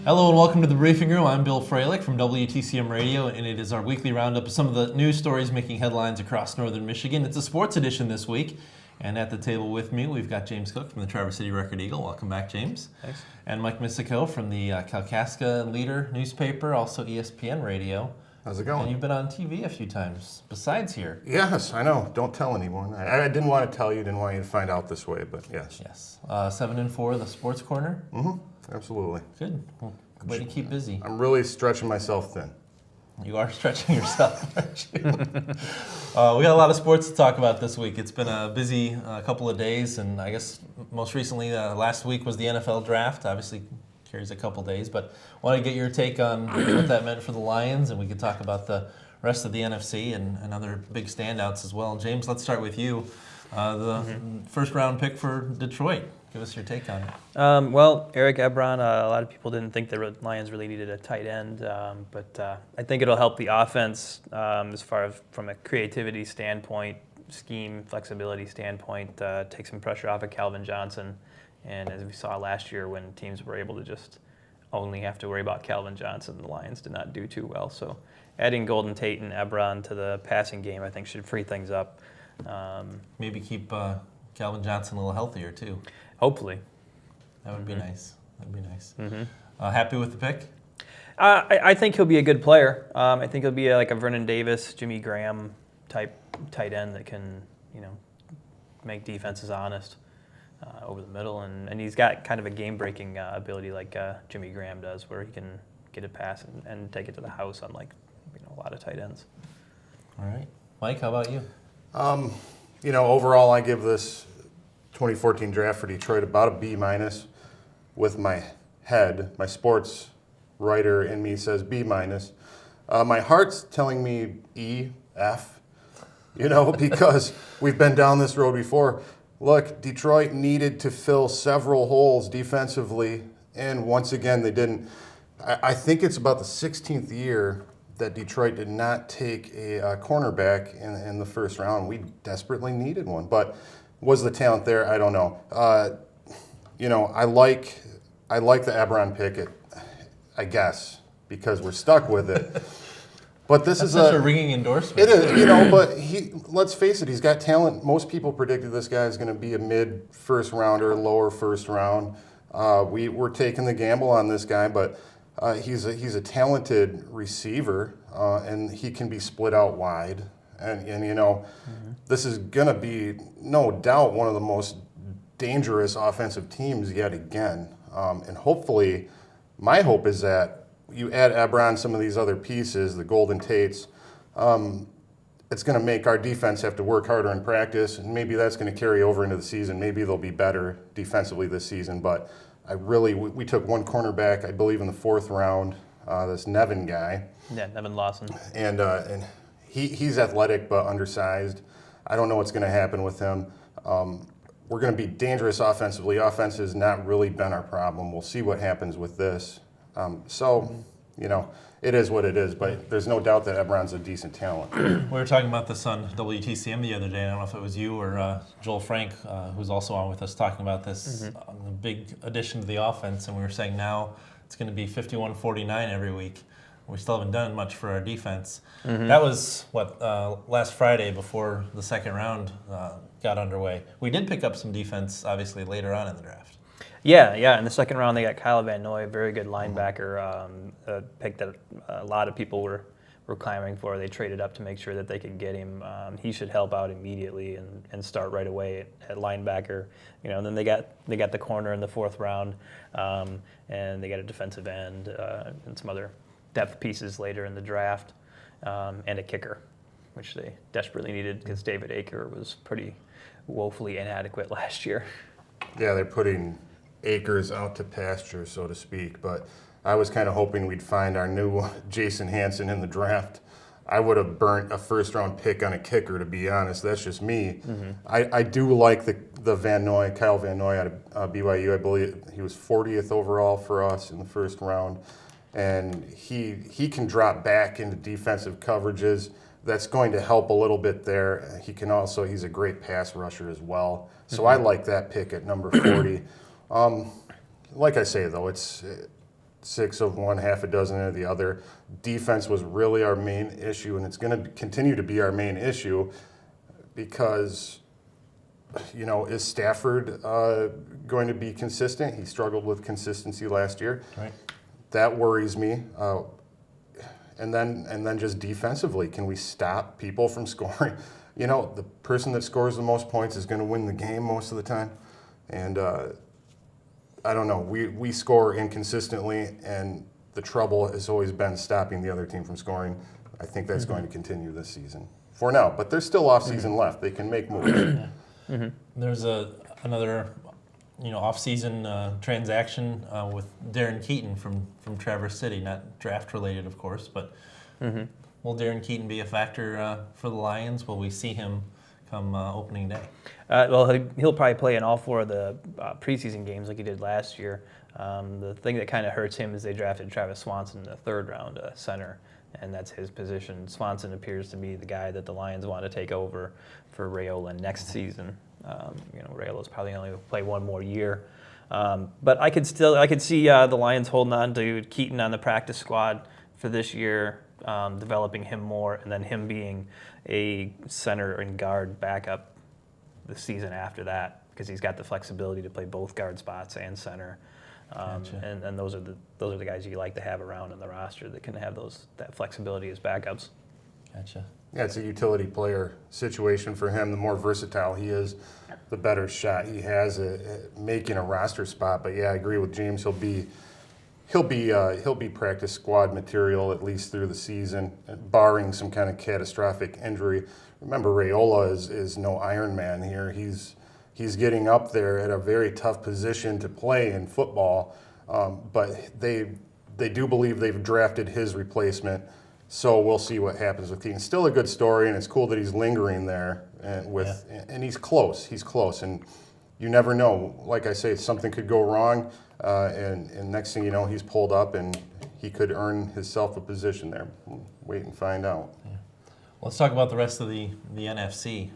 Hello and welcome to the Briefing Room. I'm Bill Foehlich from WTCM Radio, and it is our weekly roundup of some of the news stories making headlines across northern Michigan. It's a sports edition this week, and at the table with me, we've got James Cook from the Traverse City Recrod Eagle. Welcome back, James. Thanks. And Mike Misico from the Kalkaska Leader newspaper, also ESPN Radio. How's it going? And you've been on TV a few times, besides here. Yes, I know. Don't tell anyone. I didn't want to tell you, didn't want you to find out this way, but yes. Yes. 7 and 4, the Sports Corner. Absolutely. Good. Well, way to keep busy. I'm really stretching myself thin. You are stretching yourself, aren't you? We got a lot of sports to talk about this week. It's been a busy couple of days, and I guess most recently, last week was the NFL draft. Obviously, carries a couple days, but I want to get your take on what that meant for the Lions, and we could talk about the rest of the NFC and other big standouts as well. James, let's start with you. The first round pick for Detroit. Give us your take on it. Well, Eric Ebron, a lot of people didn't think the Lions really needed a tight end, but I think it'll help the offense as far as from a creativity standpoint, scheme, flexibility standpoint, take some pressure off of Calvin Johnson. And as we saw last year when teams were able to just only have to worry about Calvin Johnson, the Lions did not do too well. So adding Golden Tate and Ebron to the passing game, I think, should free things up. Maybe keep Calvin Johnson a little healthier, too. Hopefully. That would be nice. That would be nice. Happy with the pick? I think he'll be a good player. I think he'll be like a Vernon Davis, Jimmy Graham type tight end that can, make defenses honest over the middle. And he's got kind of a game-breaking ability like Jimmy Graham does, where he can get a pass and take it to the house, unlike a lot of tight ends. All right. Mike, how about you? Overall, I give this 2014 draft for Detroit about a B-. With my head, my sports writer in me says B-. My heart's telling me E, F, because we've been down this road before. Look, Detroit needed to fill several holes defensively, and once again, they didn't. I think it's about the 16th year that Detroit did not take a cornerback in the first round. We desperately needed one, but was the talent there? I don't know. I like the Ebron pick, I guess, because we're stuck with it. But this is such a ringing endorsement. It is, but let's face it, he's got talent. Most people predicted this guy is going to be a mid-first rounder, lower first round. We're taking the gamble on this guy, but he's a talented receiver, and he can be split out wide. And this is going to be, no doubt, one of the most dangerous offensive teams yet again. And hopefully, my hope is that you add Ebron, some of these other pieces, the Golden Tates, it's going to make our defense have to work harder in practice, and maybe that's going to carry over into the season. Maybe they'll be better defensively this season, but we took one cornerback, I believe, in the fourth round, this Nevin guy. Yeah, Nevin Lawson. And he's athletic but undersized. I don't know what's going to happen with him. We're going to be dangerous offensively. Offense has not really been our problem. We'll see what happens with this. It is what it is, but there's no doubt that Ebron's a decent talent. We were talking about this on WTCM the other day. I don't know if it was you or Joel Frank, who's also on with us, talking about this the big addition to the offense, and we were saying now it's going to be 51-49 every week. We still haven't done much for our defense. That was, last Friday before the second round got underway. We did pick up some defense, obviously, later on in the draft. Yeah. In the second round, they got Kyle Van Noy, very good linebacker, pick that a lot of people were clamoring for. They traded up to make sure that they could get him. He should help out immediately and start right away at linebacker. And then they got the corner in the fourth round, and they got a defensive end and some other depth pieces later in the draft, and a kicker, which they desperately needed because David Aker was pretty woefully inadequate last year. Yeah, they're putting Akers out to pasture, so to speak, but I was kind of hoping we'd find our new Jason Hansen in the draft. I would have burnt a first-round pick on a kicker, to be honest. That's just me. I do like the Kyle Van Noy out of BYU. I believe he was 40th overall for us in the first round. And he can drop back into defensive coverages. That's going to help a little bit there. He's a great pass rusher as well. So I like that pick at number 40. Like I say, though, it's 6 of one, half a dozen of the other. Defense was really our main issue, and it's going to continue to be our main issue because, is Stafford going to be consistent? He struggled with consistency last year. Right. That worries me. And then just defensively, can we stop people from scoring? The person that scores the most points is going to win the game most of the time. And I don't know. We score inconsistently, and the trouble has always been stopping the other team from scoring. I think that's going to continue this season for now. But there's still off-season left. They can make moves. There's another off-season transaction with Darren Keaton from Traverse City, not draft-related, of course, but will Darren Keaton be a factor for the Lions? Will we see him come opening day? Well, he'll probably play in all 4 of the preseason games like he did last year. The thing that kind of hurts him is they drafted Travis Swanson in the 3rd round, center, and that's his position. Swanson appears to be the guy that the Lions want to take over for Raiola next season. Raiola's probably only going to play 1 more year. But I could see the Lions holding on to Keaton on the practice squad for this year, developing him more, and then him being a center and guard backup the season after that, because he's got the flexibility to play both guard spots and center. Gotcha. And those are the guys you like to have around in the roster that can have that flexibility as backups. Gotcha. Yeah, it's a utility player situation for him. The more versatile he is, the better shot he has at making a roster spot. But yeah, I agree with James. He'll be practice squad material at least through the season, barring some kind of catastrophic injury. Remember, Raiola is no Iron Man here. He's getting up there at a very tough position to play in football, but they do believe they've drafted his replacement. So we'll see what happens with Keaton. Still a good story, and it's cool that he's lingering there and he's close. He's close, and you never know. Like I say, something could go wrong, and next thing you know, he's pulled up, and he could earn himself a position there. Wait and find out. Yeah. Let's talk about the rest of the NFC.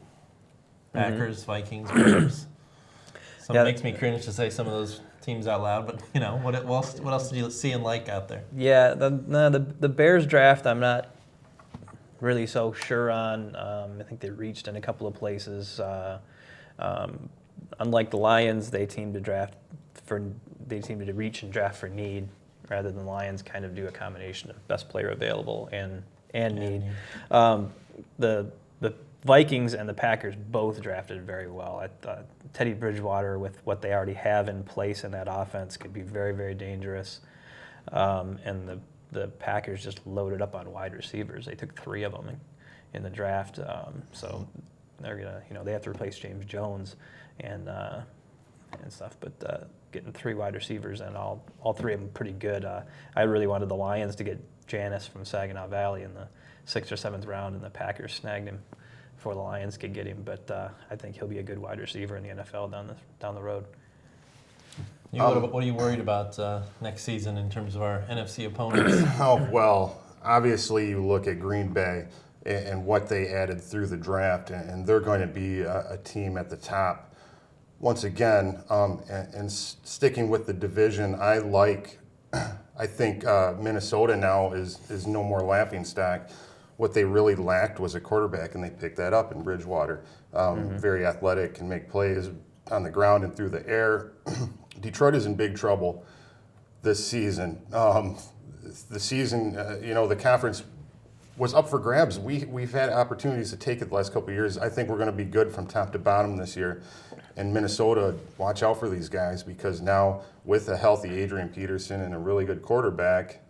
Packers, Vikings, Bears. It makes me cringe to say some of those teams out loud, but what else did you see and like out there? Yeah, the Bears draft I'm not really so sure on. I think they reached in a couple of places. Unlike the Lions, they seem to reach and draft for need, rather than the Lions kind of do a combination of best player available and need. The Vikings and the Packers both drafted very well. I thought Teddy Bridgewater, with what they already have in place in that offense, could be very, very dangerous. And the Packers just loaded up on wide receivers. They took 3 of them in the draft. So they're gonna, they have to replace James Jones and stuff. But getting 3 wide receivers and all 3 of them pretty good. I really wanted the Lions to get Janis from Saginaw Valley in the 6th or 7th round, and the Packers snagged him before the Lions could get him. But I think he'll be a good wide receiver in the NFL down the road. What are you worried about next season in terms of our NFC opponents? Oh, well, obviously you look at Green Bay and what they added through the draft, and they're going to be a team at the top. Once again, and sticking with the division, I think Minnesota now is no more laughingstock. What they really lacked was a quarterback, and they picked that up in Bridgewater. Very athletic, can make plays on the ground and through the air. Detroit is in big trouble this season. The conference was up for grabs. We've had opportunities to take it the last couple of years. I think we're going to be good from top to bottom this year. And Minnesota, watch out for these guys, because now with a healthy Adrian Peterson and a really good quarterback,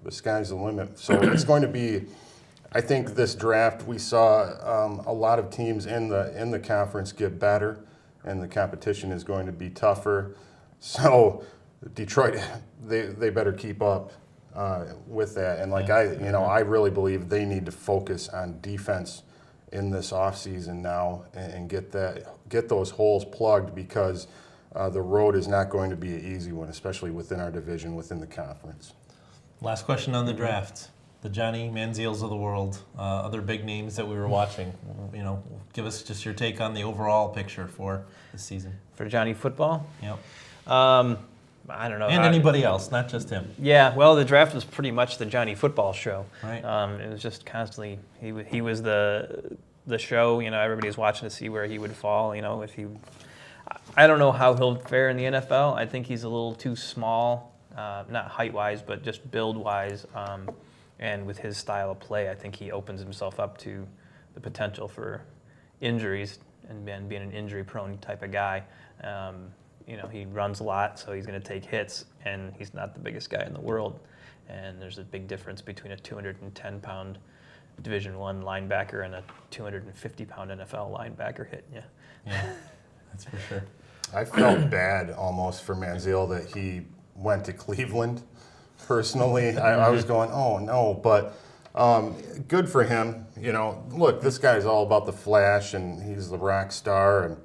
the sky's the limit. So it's going to be, I think this draft, we saw a lot of teams in the conference get better, and the competition is going to be tougher. So Detroit, they better keep up with that. And I really believe they need to focus on defense in this offseason now and get those holes plugged, because the road is not going to be an easy one, especially within our division, within the conference. Last question on the draft. The Johnny Manziels of the world, other big names that we were watching. Give us just your take on the overall picture for this season. For Johnny football? Yep. I don't know. And anybody else, not just him. Yeah, well, the draft was pretty much the Johnny Football show. Right. It was just constantly he was the show. Everybody was watching to see where he would fall. If he, I don't know how he'll fare in the NFL. I think he's a little too small, not height wise, but just build wise. And with his style of play, I think he opens himself up to the potential for injuries and being an injury prone type of guy. He runs a lot, so he's going to take hits, and he's not the biggest guy in the world. And there's a big difference between a 210-pound Division I linebacker and a 250-pound NFL linebacker hitting you. Yeah, that's for sure. I felt bad almost for Manziel that he went to Cleveland. Personally, I was going, oh no, but good for him. Look, this guy's all about the flash, and he's the rock star,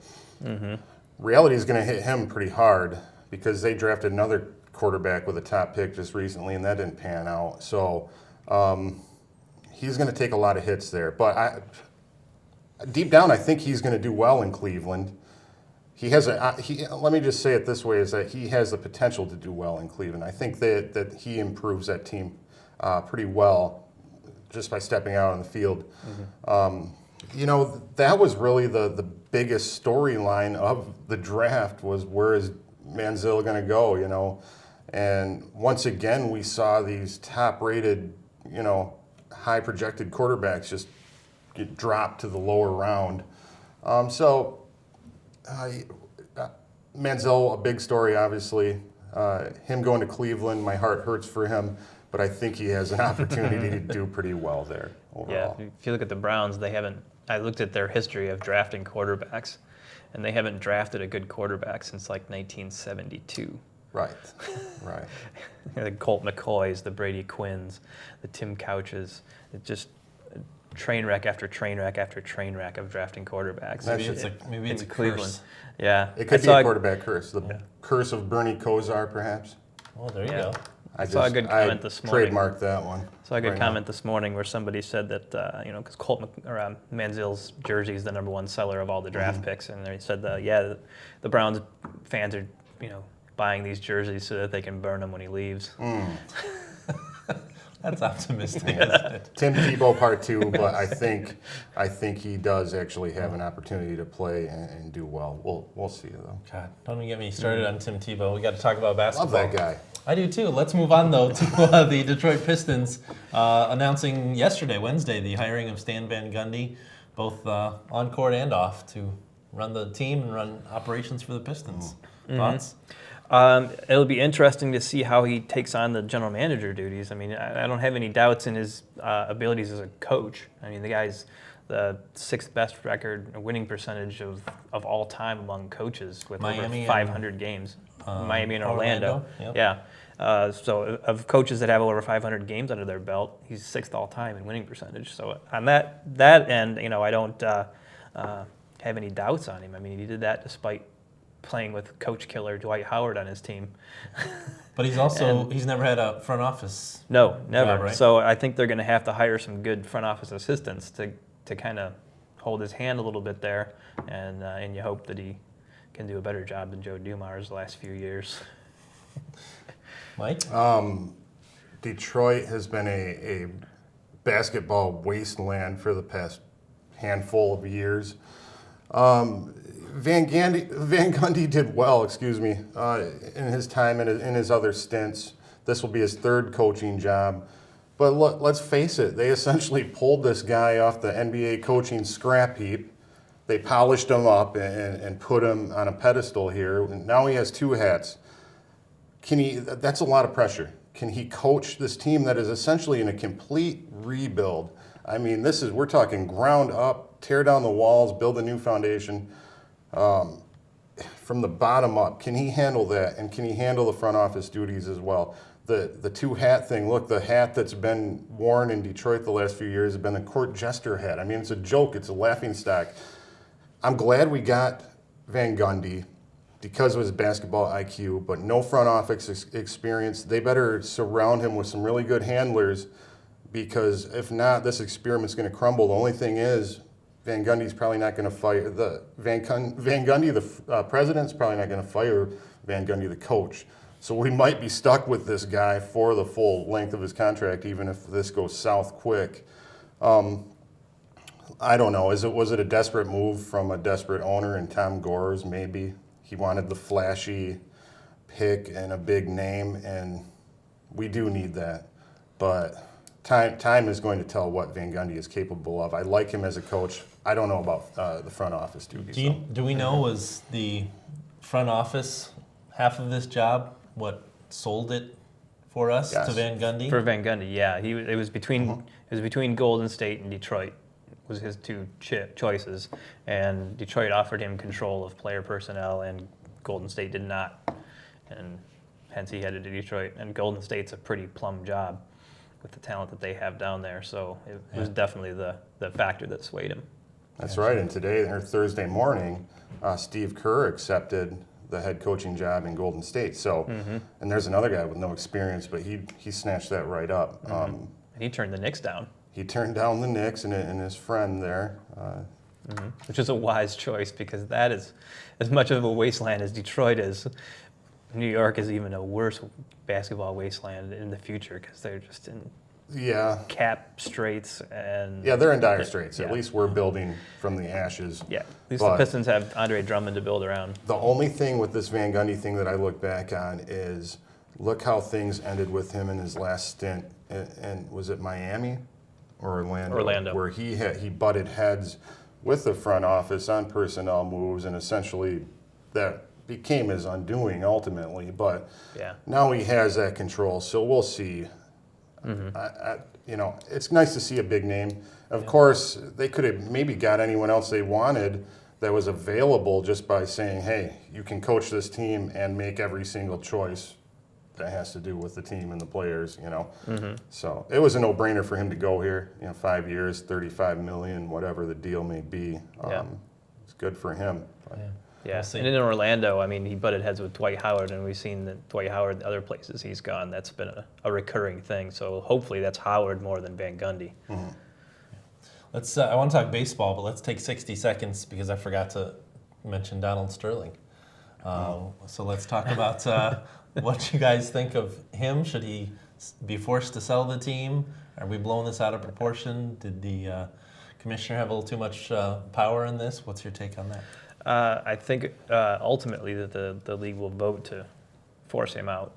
and reality is going to hit him pretty hard because they drafted another quarterback with a top pick just recently, and that didn't pan out. So he's going to take a lot of hits there. But deep down, I think he's going to do well in Cleveland. He has let me just say it this way, is that he has the potential to do well in Cleveland. I think that he improves that team pretty well just by stepping out on the field. That was really the biggest storyline of the draft, was where is Manziel going to go, And once again, we saw these top-rated, high projected quarterbacks just get dropped to the lower round. Manziel, a big story, obviously. Him going to Cleveland, my heart hurts for him, but I think he has an opportunity to do pretty well there overall. Yeah, if you look at the Browns, I looked at their history of drafting quarterbacks, and they haven't drafted a good quarterback since like 1972. Right. The Colt McCoys, the Brady Quinns, the Tim Couches. It's just train wreck after train wreck after train wreck of drafting quarterbacks. Maybe it's a Cleveland. curse. Yeah. It could be a quarterback curse. The curse of Bernie Kosar, perhaps. Oh, there you go. I saw a good comment this morning. Trademarked that one. Saw a good comment this morning where somebody said that because Manziel's jersey is the #1 seller of all the draft picks, and they said the Browns fans are buying these jerseys so that they can burn them when he leaves. That's optimistic, isn't it? Tim Tebow Part 2, but I think he does actually have an opportunity to play and do well. We'll see though. God, don't even get me started on Tim Tebow. We got to talk about basketball. Love that guy. I do too. Let's move on though to the Detroit Pistons announcing Wednesday, the hiring of Stan Van Gundy, both on court and off, to run the team and run operations for the Pistons. Thoughts? It'll be interesting to see how he takes on the general manager duties. I mean, I don't have any doubts in his abilities as a coach. I mean, the guy's the 6th best record winning percentage of all time among coaches with Miami over 500 games. Miami and Orlando. Yep. Yeah. So of coaches that have over 500 games under their belt, he's 6th all time in winning percentage. So on that end, I don't have any doubts on him. I mean, he did that despite playing with coach killer Dwight Howard on his team. But he's never had a front office. No, never. Job, right? So I think they're going to have to hire some good front office assistants to kind of hold his hand a little bit there, and you hope that he can do a better job than Joe Dumars the last few years. Mike? Detroit has been a basketball wasteland for the past handful of years. Van Gundy did well, in his time and in his other stints. This will be his 3rd coaching job. But let's face it, they essentially pulled this guy off the NBA coaching scrap heap. They polished him up and put him on a pedestal here. And now he has 2 hats. That's a lot of pressure. Can he coach this team that is essentially in a complete rebuild? I mean, we're talking ground up, tear down the walls, build a new foundation. From the bottom up, can he handle that? And can he handle the front office duties as well? The 2-hat thing, look, the hat that's been worn in Detroit the last few years has been a court jester hat. I mean, it's a joke. It's a laughingstock. I'm glad we got Van Gundy because of his basketball IQ, but no front office experience. They better surround him with some really good handlers, because if not, this experiment's going to crumble. The only thing is, Van Gundy's probably not going to fire Van Gundy, the president's probably not going to fire Van Gundy, the coach. So we might be stuck with this guy for the full length of his contract, even if this goes south quick. I don't know. Was it a desperate move from a desperate owner in Tom Gores? Maybe he wanted the flashy pick and a big name, and we do need that. But time is going to tell what Van Gundy is capable of. I like him as a coach. I don't know about the front office, Doogie. Do we know, was the front office half of this job what sold it for us to Van Gundy? For Van Gundy, yeah. It was between Golden State and Detroit was his two choices, and Detroit offered him control of player personnel, and Golden State did not, and hence he headed to Detroit. And Golden State's a pretty plum job with the talent that they have down there, so it was definitely the factor that swayed him. That's right. And today, or Thursday morning, Steve Kerr accepted the head coaching job in Golden State. So, and there's another guy with no experience, but he snatched that right up. And he turned the Knicks down. He turned down the Knicks and his friend there. Which is a wise choice, because that is as much of a wasteland as Detroit is. New York is even a worse basketball wasteland in the future, because they're just in cap straits. And they're in dire straits. At least we're building from the ashes. Yeah, at least the Pistons have Andre Drummond to build around. The only thing with this Van Gundy thing that I look back on is look how things ended with him in his last stint. And was it Miami or Orlando? Orlando. Where he butted heads with the front office on personnel moves, and essentially that became his undoing ultimately. But now he has that control, so we'll see. It's nice to see a big name. Of course, they could have maybe got anyone else they wanted that was available just by saying, hey, you can coach this team and make every single choice that has to do with the team and the players, So it was a no-brainer for him to go here. 5 years, $35 million, whatever the deal may be. It's good for him. Yeah, and in Orlando, I mean, he butted heads with Dwight Howard, and we've seen that Dwight Howard, other places he's gone, that's been a recurring thing. So hopefully that's Howard more than Van Gundy. I want to talk baseball, but let's take 60 seconds because I forgot to mention Donald Sterling. So let's talk about what you guys think of him. Should he be forced to sell the team? Are we blowing this out of proportion? Did the commissioner have a little too much power in this? What's your take on that? I think ultimately that the league will vote to force him out.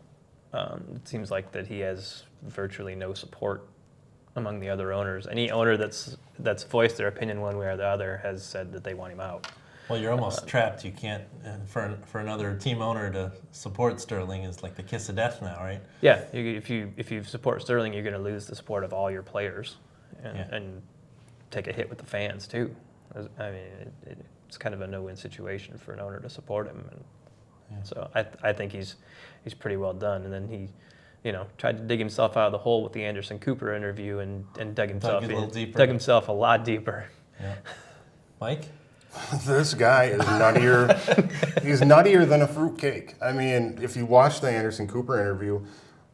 It seems like that he has virtually no support among the other owners. Any owner that's voiced their opinion one way or the other has said that they want him out. Well, you're almost trapped. You can't, for another team owner to support Sterling is like the kiss of death now, right? Yeah, if you support Sterling, you're going to lose the support of all your players, and take a hit with the fans too. I mean, it's kind of a no-win situation for an owner to support him, and so I think he's pretty well done. And then he, tried to dig himself out of the hole with the Anderson Cooper interview and dug himself a lot deeper. Yeah. Mike? This guy is nuttier. He's nuttier than a fruitcake. I mean, if you watch the Anderson Cooper interview,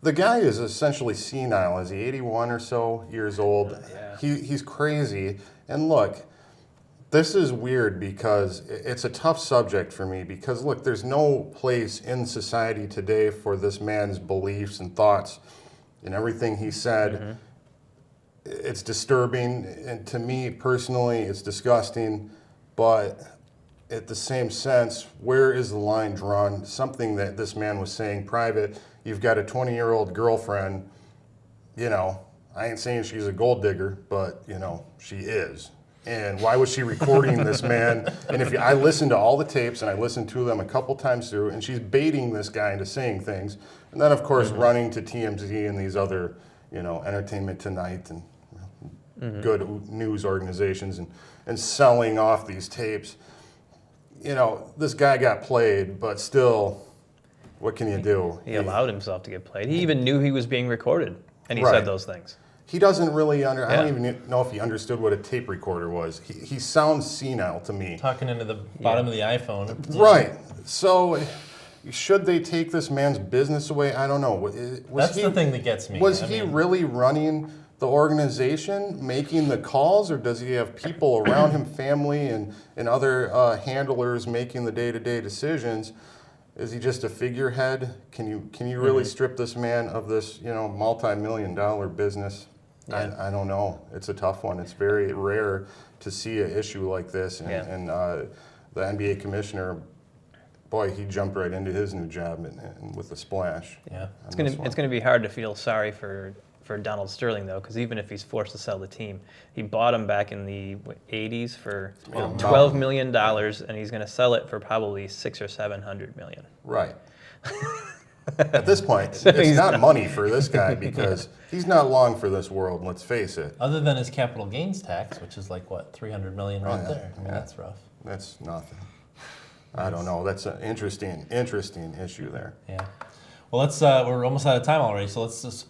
the guy is essentially senile. Is he 81 or so years old? Yeah. He's crazy. And look, this is weird because it's a tough subject for me because, look, there's no place in society today for this man's beliefs and thoughts and everything he said. It's disturbing, and to me personally, it's disgusting. But at the same sense, where is the line drawn? Something that this man was saying private. You've got a 20-year-old girlfriend, I ain't saying she's a gold digger, but, she is. And why was she recording this man? And I listened to all the tapes, and I listened to them a couple times through, and she's baiting this guy into saying things. And then, of course, running to TMZ and these other, Entertainment Tonight and good news organizations and selling off these tapes. This guy got played, but still, what can you do? He allowed himself to get played. He even knew he was being recorded, and he said those things. He doesn't really I don't even know if he understood what a tape recorder was. He sounds senile to me. Talking into the bottom of the iPhone. Right. So, should they take this man's business away? I don't know. That's the thing that gets me. Was he really running the organization, making the calls, or does he have people around him, family and other handlers making the day-to-day decisions? Is he just a figurehead? Can you really strip this man of this, multi-million-dollar business? Yeah. I don't know. It's a tough one. It's very rare to see an issue like this, and the NBA commissioner, boy, he jumped right into his new job and with a splash. Yeah, it's gonna be hard to feel sorry for Donald Sterling though, because even if he's forced to sell the team, he bought him back in the 80s for $12 million, and he's gonna sell it for probably $600 or $700 million. Right. At this point, it's not money for this guy because he's not long for this world. Let's face it. Other than his capital gains tax, which is like what, $300 million right there. I mean, that's rough. That's nothing. I don't know. That's an interesting issue there. Yeah. Well, we're almost out of time already, so let's just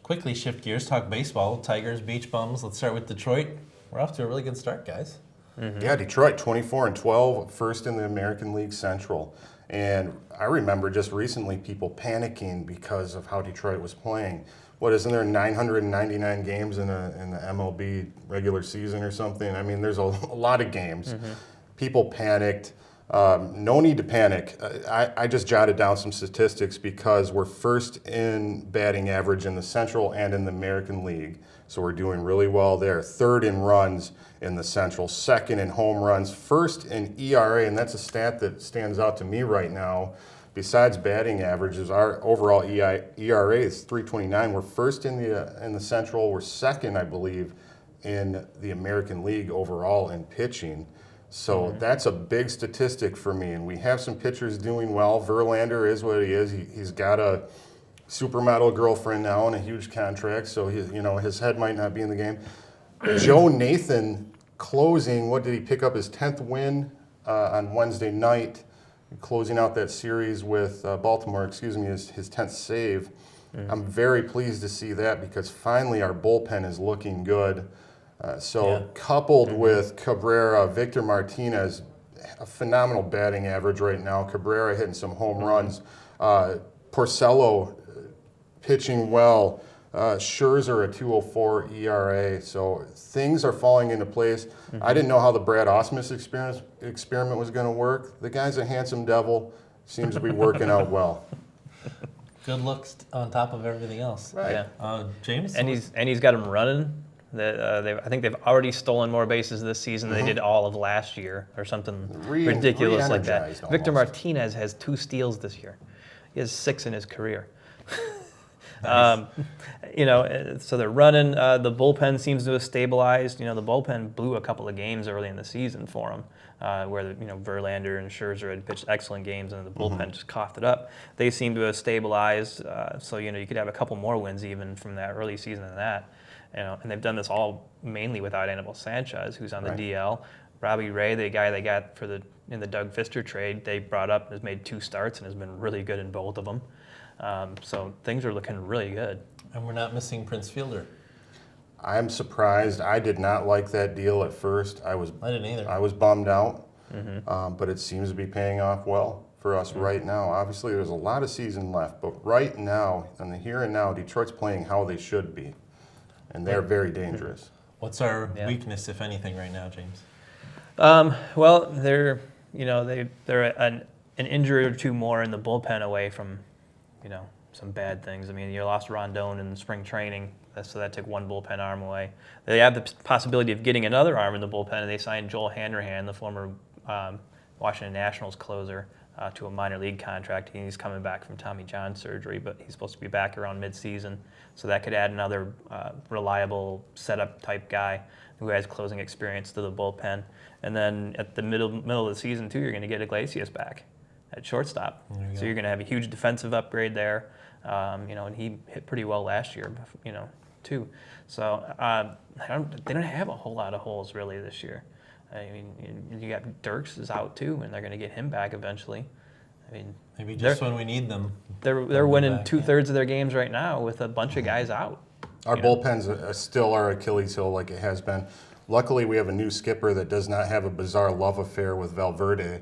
quickly shift gears, talk baseball. Tigers, Beach Bums. Let's start with Detroit. We're off to a really good start, guys. Mm-hmm. Yeah, Detroit 24-12, first in the American League Central. And I remember just recently people panicking because of how Detroit was playing. What, isn't there 999 games in the MLB regular season or something? I mean, there's a lot of games. Mm-hmm. People panicked. No need to panic. I just jotted down some statistics because we're first in batting average in the Central and in the American League. So we're doing really well there. Third in runs in the Central, second in home runs, first in ERA, and that's a stat that stands out to me right now. Besides batting averages, our overall ERA is 3.29. We're first in the Central. We're second, I believe, in the American League overall in pitching. So that's a big statistic for me. And we have some pitchers doing well. Verlander is what he is. He's got a supermodel girlfriend now and a huge contract, so his head might not be in the game. Joe Nathan closing, what did he pick up, his 10th win on Wednesday night, closing out that series with Baltimore, his 10th save. I'm very pleased to see that because finally our bullpen is looking good. Coupled with Cabrera, Victor Martinez, a phenomenal batting average right now. Cabrera hitting some home runs. Porcello pitching well. Scherzer a 2.04 ERA. So things are falling into place. I didn't know how the Brad Ausmus experiment was going to work. The guy's a handsome devil. Seems to be working out well. Good looks on top of everything else. Right. Yeah. James? And he's got him running. I think they've already stolen more bases this season than they did all of last year, or something ridiculous like that. Re-energized Victor almost. Martinez has 2 steals this year. He has 6 in his career. Nice. So they're running. The bullpen seems to have stabilized. The bullpen blew a couple of games early in the season for them, where Verlander and Scherzer had pitched excellent games, and the bullpen just coughed it up. They seem to have stabilized. So you could have a couple more wins even from that early season than that. And they've done this all mainly without Anibal Sanchez, who's on the DL. Robbie Ray, the guy they got in the Doug Fister trade, they brought up, has made 2 starts and has been really good in both of them. So things are looking really good. And we're not missing Prince Fielder. I'm surprised. I did not like that deal at first. I didn't either. I was bummed out, but it seems to be paying off well for us right now. Obviously, there's a lot of season left, but right now, in the here and now, Detroit's playing how they should be, and they're very dangerous. What's our weakness, if anything, right now, James? Well, they're an injury or 2 more in the bullpen away from some bad things. I mean, you lost Rondon in spring training, so that took 1 bullpen arm away. They have the possibility of getting another arm in the bullpen, and they signed Joel Hanrahan, the former Washington Nationals closer, to a minor league contract. He's coming back from Tommy John surgery, but he's supposed to be back around midseason, so that could add another reliable setup type guy who has closing experience to the bullpen. And then at the middle of the season too, you're going to get Iglesias back at shortstop. So you're going to have a huge defensive upgrade there. And he hit pretty well last year, too. So they don't have a whole lot of holes really this year. I mean, you got Dirks is out too, and they're going to get him back eventually. I mean, maybe just when we need them. They're winning 2/3 of their games right now with a bunch of guys out. Our bullpens still are Achilles heel like it has been. Luckily, we have a new skipper that does not have a bizarre love affair with Valverde.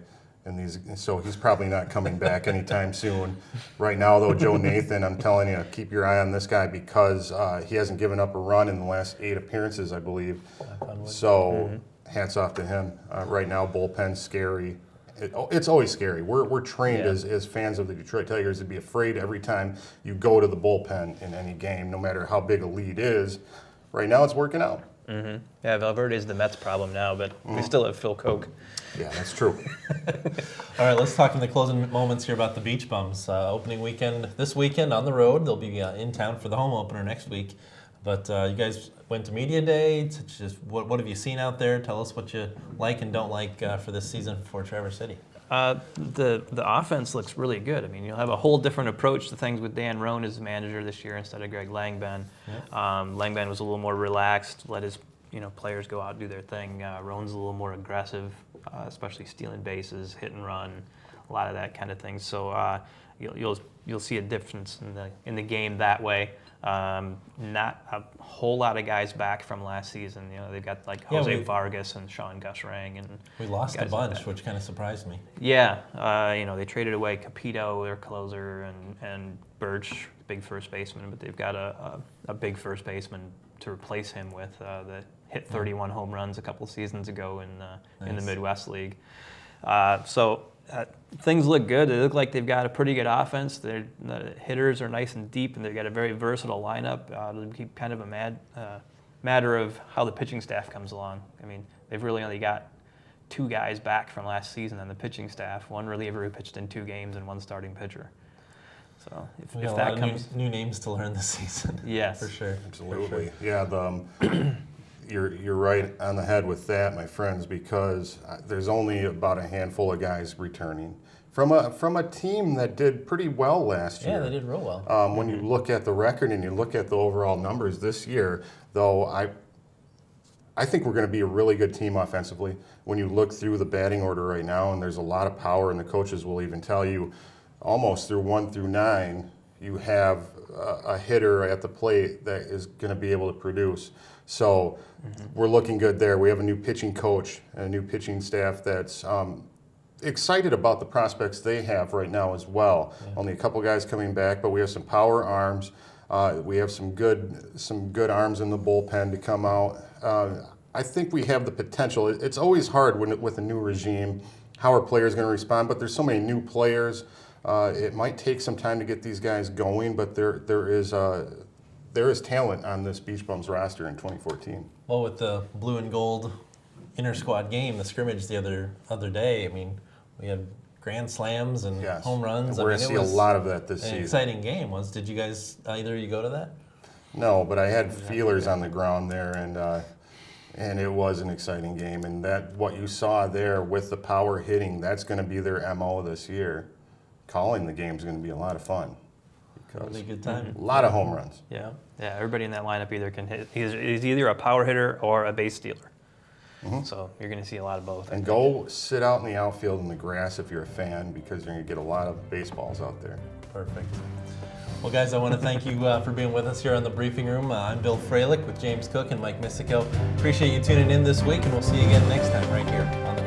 So he's probably not coming back anytime soon. Right now, though, Joe Nathan, I'm telling you, keep your eye on this guy because he hasn't given up a run in the last 8 appearances, I believe. So hats off to him. Right now, bullpen scary. it's always scary. We're trained Yeah. as fans of the Detroit Tigers to be afraid every time you go to the bullpen in any game, no matter how big a lead is. Right now, it's working out. Mm-hmm. Yeah, Valverde is the Mets' problem now, but we still have Phil Koch. Yeah, that's true. All right, let's talk in the closing moments here about the Beach Bums. Opening weekend this weekend on the road. They'll be in town for the home opener next week. But you guys went to Media Day. What have you seen out there? Tell us what you like and don't like for this season for Traverse City. The offense looks really good. I mean, you'll have a whole different approach to things with Dan Roan as the manager this year instead of Greg Langben. Yeah. Langben was a little more relaxed, let his players go out and do their thing. Roan's a little more aggressive, especially stealing bases, hit and run, a lot of that kind of thing. So you'll see a difference in the game that way. Not a whole lot of guys back from last season. They've got like Jose Vargas and Sean Gushrang, and we lost a bunch, like which kind of surprised me. Yeah, they traded away Capito, their closer, and Birch, big first baseman, but they've got a big first baseman to replace him with that hit 31 home runs a couple seasons ago in the Midwest League. Things look good. They look like they've got a pretty good offense. The hitters are nice and deep, and they've got a very versatile lineup. It'll be kind of a matter of how the pitching staff comes along. I mean, they've really only got 2 guys back from last season on the pitching staff, 1 reliever who pitched in 2 games and 1 starting pitcher. So if we got that a lot comes, of new names to learn this season. yes, for sure. Absolutely. Yeah, you're right on the head with that, my friends, because there's only about a handful of guys returning from a team that did pretty well last year. Yeah, they did real well. When you look at the record and you look at the overall numbers this year, though, I think we're going to be a really good team offensively. When you look through the batting order right now, and there's a lot of power, and the coaches will even tell you, almost through 1 through 9, you have a hitter at the plate that is going to be able to produce. So we're looking good there. We have a new pitching coach and a new pitching staff that's excited about the prospects they have right now as well. Yeah. Only a couple guys coming back, but we have some power arms. We have some good arms in the bullpen to come out. I think we have the potential. It's always hard with a new regime, how are players going to respond, but there's so many new players. It might take some time to get these guys going, but there is talent on this Beach Bums roster in 2014. Well, with the blue and gold inter-squad game, the scrimmage the other day, I mean, we had grand slams and home runs. We're going to see a lot of that this season. An exciting game. Did you guys, either of you go to that? No, but I had feelers on the ground there, and it was an exciting game. And what you saw there with the power hitting, that's going to be their MO this year. Calling the game is going to be a lot of fun. It'll be a good time. A lot of home runs. Yeah. Everybody in that lineup either can hit. He's either a power hitter or a base stealer. Mm-hmm. So you're going to see a lot of both. And go sit out in the outfield in the grass if you're a fan, because you're going to get a lot of baseballs out there. Perfect. Well, guys, I want to thank you for being with us here on the Briefing Room. I'm Bill Foehlich with James Cook and Mike Misico. Appreciate you tuning in this week, and we'll see you again next time right here on the